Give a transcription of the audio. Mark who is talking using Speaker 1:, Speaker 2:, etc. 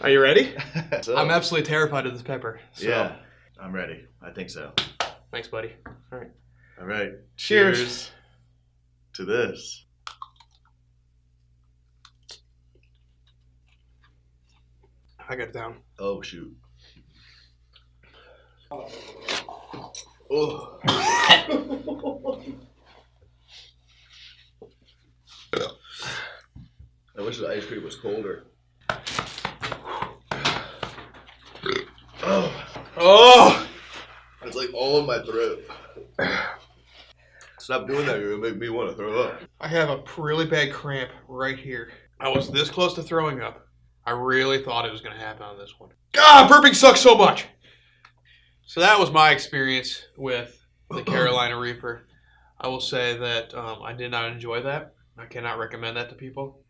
Speaker 1: Are you ready?
Speaker 2: So,
Speaker 1: I'm absolutely terrified of this pepper. So.
Speaker 2: Yeah, I'm ready. I think so.
Speaker 1: Thanks, buddy. All right.
Speaker 2: All right.
Speaker 1: Cheers.
Speaker 2: To this.
Speaker 1: I got it down.
Speaker 2: Oh, shoot. Oh. I wish the ice cream was colder.
Speaker 1: Oh!
Speaker 2: It's like all in my throat. Stop doing that. You're going to make me want to throw up.
Speaker 1: I have a really bad cramp right here. I was this close to throwing up. I really thought it was going to happen on this one. God, burping sucks so much! So that was my experience with the Carolina Reaper. I will say that I did not enjoy that. I cannot recommend that to people.